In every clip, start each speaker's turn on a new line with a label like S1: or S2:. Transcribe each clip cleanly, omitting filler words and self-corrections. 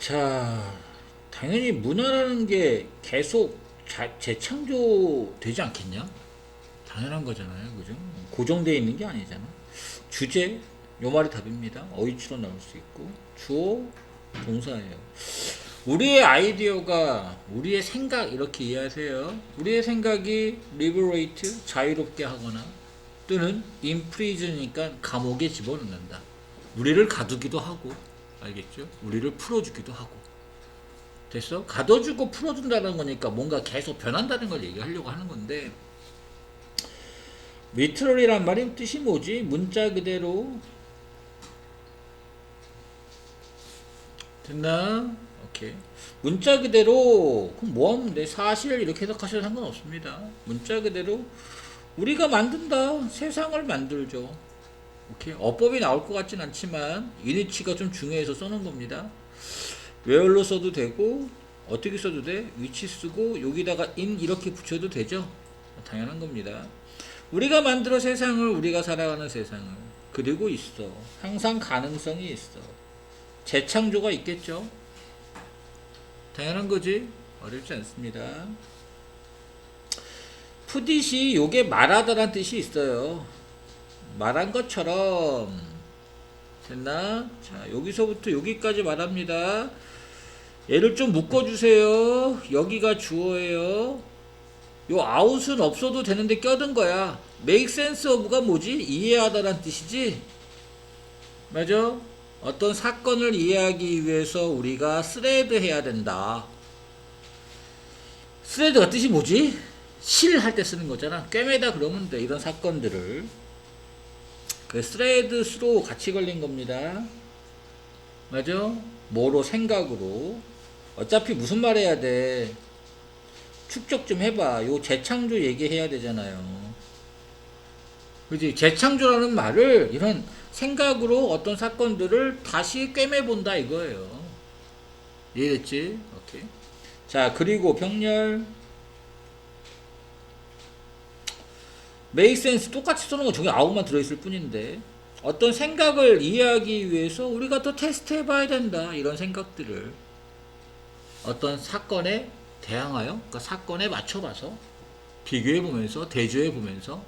S1: 자, 당연히 문화라는 게 계속 재창조되지 않겠냐? 당연한 거잖아요. 그죠? 고정되어 있는 게 아니잖아. 주제, 요 말이 답입니다. 어휘치로 나올 수 있고, 주어, 동사예요. 우리의 아이디어가, 우리의 생각, 이렇게 이해하세요. 우리의 생각이 liberate, 자유롭게 하거나, 또는 imprison이니까 감옥에 집어넣는다. 우리를 가두기도 하고, 알겠죠? 우리를 풀어주기도 하고. 됐어? 가둬주고 풀어준다는 거니까 뭔가 계속 변한다는 걸 얘기하려고 하는 건데, 리트럴이란 말이 뜻이 뭐지? 문자 그대로. 됐나? 오케이. 문자 그대로, 그럼 뭐 하면 돼? 사실 이렇게 해석하셔도 상관없습니다. 문자 그대로 우리가 만든다. 세상을 만들죠. 오케이. 어법이 나올 것 같진 않지만 이니치가 좀 중요해서 써놓은 겁니다. where로 써도 되고 어떻게 써도 돼? 위치 쓰고 여기다가 in 이렇게 붙여도 되죠. 당연한 겁니다. 우리가 만들어 세상을, 우리가 살아가는 세상을. 그리고 있어. 항상 가능성이 있어. 재창조가 있겠죠. 당연한 거지. 어렵지 않습니다. 푸딧이 요게 말하다란 뜻이 있어요. 말한 것처럼. 됐나? 자, 여기서부터 여기까지 말합니다. 얘를 좀 묶어주세요. 여기가 주어예요. 요 out은 없어도 되는데 껴든 거야. make sense of가 뭐지? 이해하다란 뜻이지? 맞아? 어떤 사건을 이해하기 위해서 우리가 스레드 해야 된다. 스레드가 뜻이 뭐지? 실 할 때 쓰는 거잖아. 꿰매다 그러면 돼. 이런 사건들을. 그 스레드 스로 같이 걸린 겁니다. 맞아? 뭐로? 생각으로. 어차피 무슨 말 해야 돼? 축적 좀 해봐. 요 재창조 얘기해야 되잖아요. 그지? 재창조라는 말을 이런 생각으로 어떤 사건들을 다시 꿰매본다 이거예요. 이해됐지? 오케이. 자, 그리고 병렬. make sense 똑같이 쓰는 거 저기 아웃만 들어있을 뿐인데 어떤 생각을 이해하기 위해서 우리가 또 테스트 해봐야 된다. 이런 생각들을 어떤 사건에 대항하여, 그러니까 사건에 맞춰봐서 비교해보면서 대조해보면서.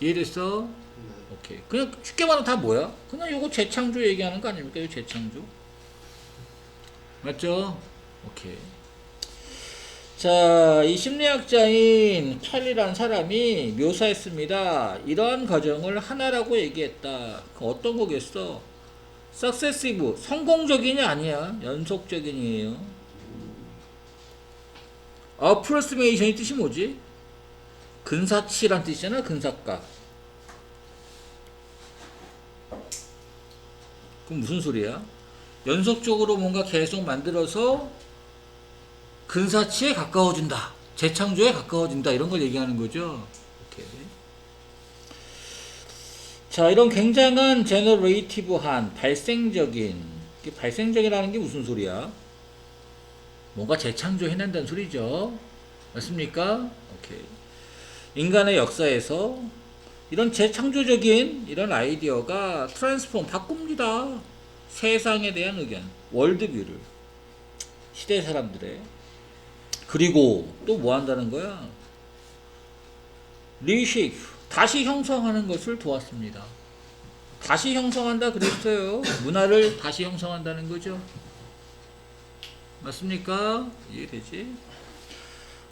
S1: 이해됐어? 오케이. 그냥 쉽게 말하면 다 뭐야? 그냥 요거 재창조 얘기하는 거 아닙니까? 요 재창조. 맞죠? 오케이. 자, 이 심리학자인 찰리라는 사람이 묘사했습니다. 이러한 과정을 하나라고 얘기했다. 어떤 거겠어? successive, 성공적인이 아니야. 연속적인이에요. approximation이 뜻이 뭐지? 근사치란 뜻이잖아. 근사값. 그럼 무슨 소리야? 연속적으로 뭔가 계속 만들어서 근사치에 가까워진다. 재창조에 가까워진다. 이런 걸 얘기하는 거죠. 오케이. 자, 이런 굉장한 제너레이티브한 발생적인, 발생적이라는 게 무슨 소리야? 뭔가 재창조 해낸다는 소리죠. 맞습니까? 오케이. 인간의 역사에서 이런 재창조적인 이런 아이디어가 트랜스폼 바꿉니다. 세상에 대한 의견, 월드뷰를. 시대 사람들의. 그리고 또 뭐 한다는 거야? 리쉐이프, 다시 형성하는 것을 도왔습니다. 다시 형성한다 그랬어요. 문화를 다시 형성한다는 거죠. 맞습니까? 이해되지?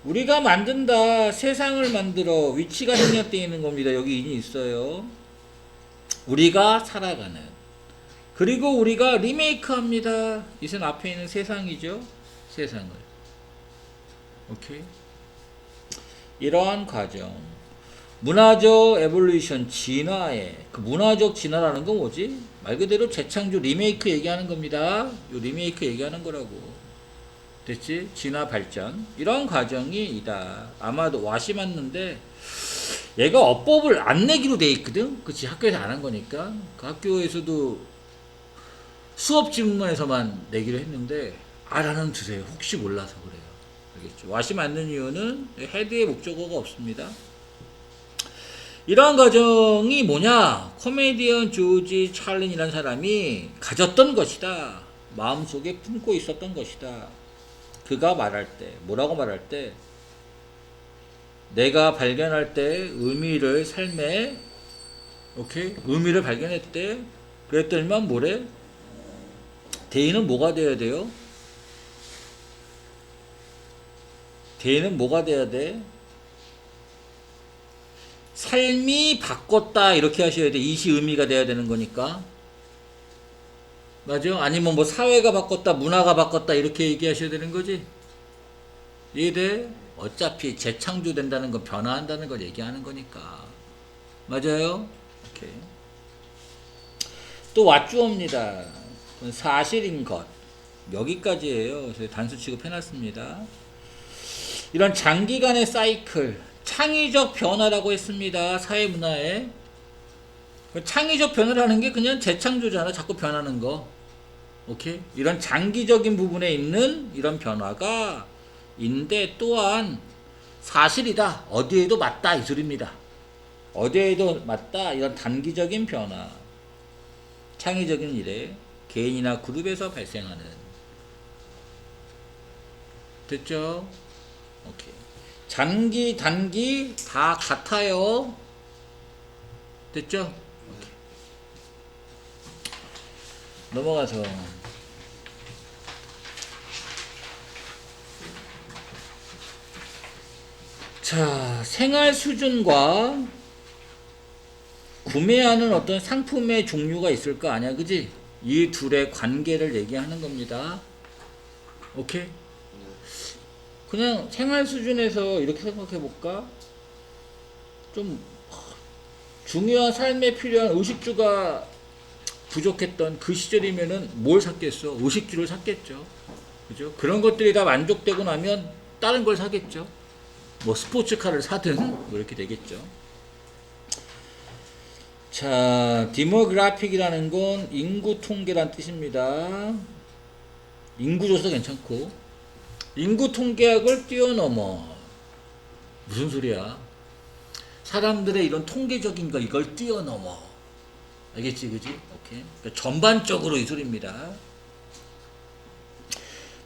S1: 우리가 만든다. 세상을 만들어. 위치가 생략되어 있는 겁니다. 여기 인이 있어요. 우리가 살아가는. 그리고 우리가 리메이크 합니다. 이선 앞에 있는 세상이죠. 세상을. 오케이. 이러한 과정. 문화적 에볼루션, 진화의, 그 문화적 진화라는 건 뭐지? 말 그대로 재창조, 리메이크 얘기하는 겁니다. 요 리메이크 얘기하는 거라고. 됐지? 진화 발전. 이런 과정이 이다. 아마도 왓이 맞는데 얘가 어법을 안 내기로 돼 있거든. 그치? 학교에서 안 한 거니까. 그 학교에서도 수업 질문에서만 내기로 했는데 알아는 두세요. 혹시 몰라서 그래요. 알겠죠? 왓이 맞는 이유는 헤드의 목적어가 없습니다. 이러한 과정이 뭐냐? 코미디언 조지 찰린이라는 사람이 가졌던 것이다. 마음속에 품고 있었던 것이다. 그가 말할 때, 뭐라고 말할 때, 내가 발견할 때 의미를 삶에, 오케이? 의미를 발견했대. 그랬더니만 뭐래? 대인은 뭐가 돼야 돼요? 대인은 뭐가 돼야 돼? 삶이 바꿨다 이렇게 하셔야 돼. 이시 의미가 돼야 되는 거니까. 맞아? 아니면 뭐 사회가 바꿨다, 문화가 바꿨다 이렇게 얘기하셔야 되는 거지. 이해돼? 어차피 재창조된다는 건 변화한다는 걸 얘기하는 거니까. 맞아요? 오케이. 또 왓주어입니다. 사실인 것. 여기까지예요. 그래서 단수 취급해놨습니다. 이런 장기간의 사이클, 창의적 변화라고 했습니다. 사회문화에. 창의적 변화라는 게 그냥 재창조잖아. 자꾸 변하는 거. 오케이? 이런 장기적인 부분에 있는 이런 변화가 인데 또한 사실이다. 어디에도 맞다. 이 소리입니다. 어디에도 맞다. 이런 단기적인 변화. 창의적인 일에 개인이나 그룹에서 발생하는. 됐죠? 오케이. 장기, 단기 다 같아요. 됐죠? 오케이. 넘어가서 자, 생활 수준과 구매하는 어떤 상품의 종류가 있을 거 아니야, 그지? 이 둘의 관계를 얘기하는 겁니다. 오케이? 그냥 생활 수준에서 이렇게 생각해 볼까? 좀 중요한 삶에 필요한 의식주가 부족했던 그 시절이면은 뭘 샀겠어? 의식주를 샀겠죠. 그죠? 그런 것들이 다 만족되고 나면 다른 걸 사겠죠. 뭐 스포츠카를 사든 뭐 이렇게 되겠죠. 자, 디모그래픽이라는 건 인구 통계란 뜻입니다. 인구조사 괜찮고 인구 통계학을 뛰어넘어. 무슨 소리야? 사람들의 이런 통계적인 거 이걸 뛰어넘어. 알겠지, 그지? 오케이. 그러니까 전반적으로 이 소리입니다.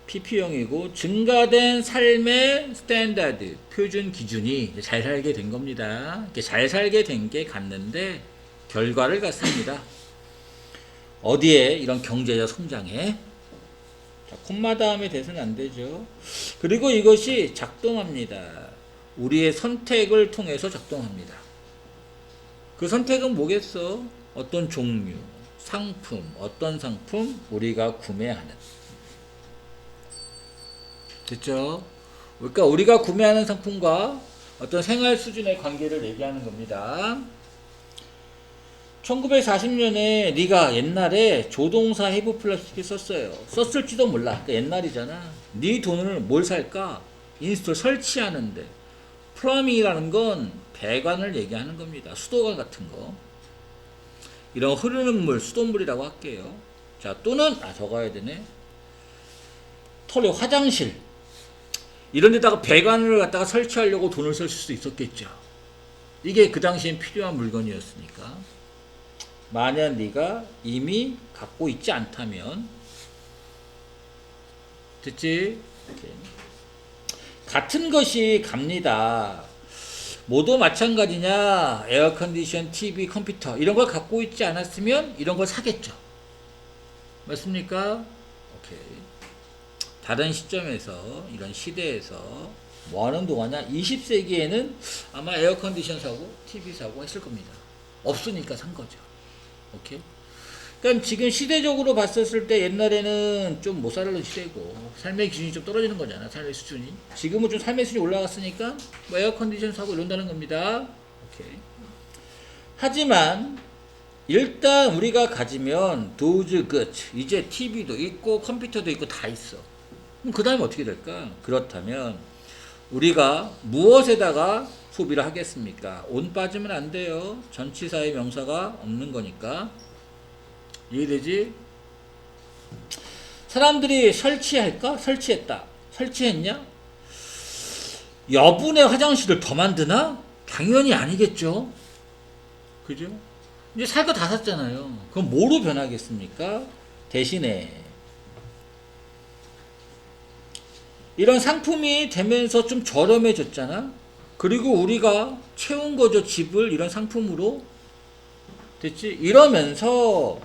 S1: PP형이고 증가된 삶의 스탠다드, 표준 기준이 잘 살게 된 겁니다. 이렇게 잘 살게 된 게 갔는데 결과를 갖습니다. 어디에? 이런 경제적 성장에. 자, 콤마 다음에 대서는 안 되죠. 그리고 이것이 작동합니다. 우리의 선택을 통해서 작동합니다. 그 선택은 뭐겠어? 어떤 종류, 상품, 어떤 상품 우리가 구매하는. 됐죠? 그러니까 우리가 구매하는 상품과 어떤 생활 수준의 관계를 얘기하는 겁니다. 1940년에 네가 옛날에 조동사 해부 플라스틱을 썼어요. 썼을지도 몰라. 그러니까 옛날이잖아. 네 돈을 뭘 살까? 인스톨 설치하는데. 플러밍이라는 건 배관을 얘기하는 겁니다. 수도관 같은 거. 이런 흐르는 물, 수돗물이라고 할게요. 자, 또는 적어야 되네. 털의 화장실. 이런 데다가 배관을 갖다가 설치하려고 돈을 쓸 수 있었겠죠. 이게 그 당시엔 필요한 물건이었으니까. 만약 네가 이미 갖고 있지 않다면, 됐지? 이렇게. 같은 것이 갑니다. 모두 마찬가지냐? 에어컨디션, TV, 컴퓨터 이런 걸 갖고 있지 않았으면 이런 걸 사겠죠. 맞습니까? 오케이. 다른 시점에서 이런 시대에서 뭐 하는 동안이냐? 20세기에는 아마 에어컨디션 사고 TV 사고 했을 겁니다. 없으니까 산 거죠. 오케이. 그러니까 지금 시대적으로 봤었을 때 옛날에는 좀 못 살던 시대고 삶의 기준이 좀 떨어지는 거잖아. 삶의 수준이. 지금은 좀 삶의 수준이 올라갔으니까 뭐 에어컨디션 사고 이런다는 겁니다. 오케이. 하지만 일단 우리가 가지면 those goods, 이제 TV도 있고 컴퓨터도 있고 다 있어. 그럼 그 다음에 어떻게 될까? 그렇다면 우리가 무엇에다가 소비를 하겠습니까? 온 빠지면 안 돼요. 전치사의 명사가 없는 거니까. 이해되지? 사람들이 설치할까? 설치했다. 설치했냐? 여분의 화장실을 더 만드나? 당연히 아니겠죠. 그죠? 이제 살 거 다 샀잖아요. 그럼 뭐로 변하겠습니까? 대신에 이런 상품이 되면서 좀 저렴해졌잖아. 그리고 우리가 채운 거죠. 집을 이런 상품으로. 됐지? 이러면서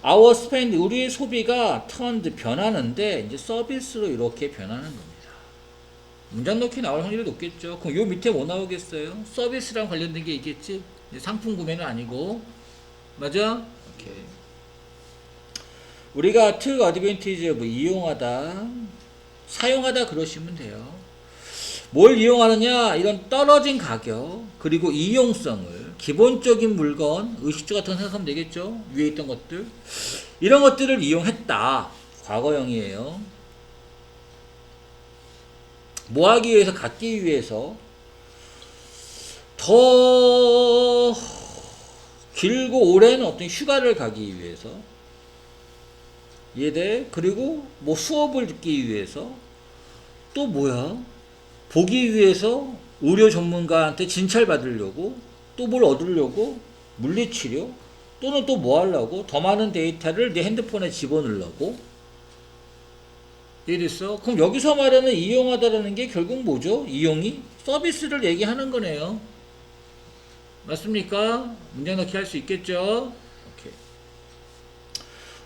S1: our spend, 우리의 소비가 turned, 변하는데 이제 서비스로 이렇게 변하는 겁니다. 문장 넣기 나올 확률이 높겠죠. 그럼 요 밑에 뭐 나오겠어요? 서비스랑 관련된 게 있겠지? 상품 구매는 아니고. 맞아? 오케이. 우리가 took advantage of, 이용하다, 사용하다 그러시면 돼요. 뭘 이용하느냐? 이런 떨어진 가격, 그리고 이용성을, 기본적인 물건, 의식주 같은 거 생각하면 되겠죠? 위에 있던 것들. 이런 것들을 이용했다. 과거형이에요. 뭐 하기 위해서? 갖기 위해서. 더 길고 오랜 어떤 휴가를 가기 위해서. 이해돼? 그리고 뭐 수업을 듣기 위해서. 또 뭐야? 보기 위해서 의료 전문가한테 진찰 받으려고. 또 뭘 얻으려고? 물리치료. 또는 또 뭐 하려고? 더 많은 데이터를 내 핸드폰에 집어넣으려고. 이해됐어? 그럼 여기서 말하는 이용하다라는 게 결국 뭐죠? 이용이 서비스를 얘기하는 거네요. 맞습니까? 문장 넣기 할 수 있겠죠? 오케이.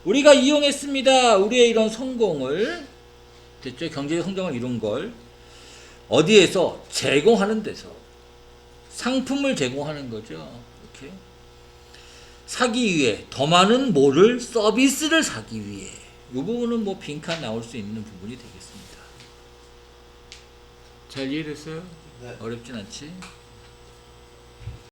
S1: 우리가 이용했습니다. 우리의 이런 성공을, 됐죠? 경제적 성장을 이룬 걸 어디에서? 제공하는 데서. 상품을 제공하는 거죠. 이렇게 사기 위해, 더 많은 뭐를? 서비스를 사기 위해. 이 부분은 뭐 빈칸 나올 수 있는 부분이 되겠습니다. 잘 이해됐어요?
S2: 네.
S1: 어렵진 않지?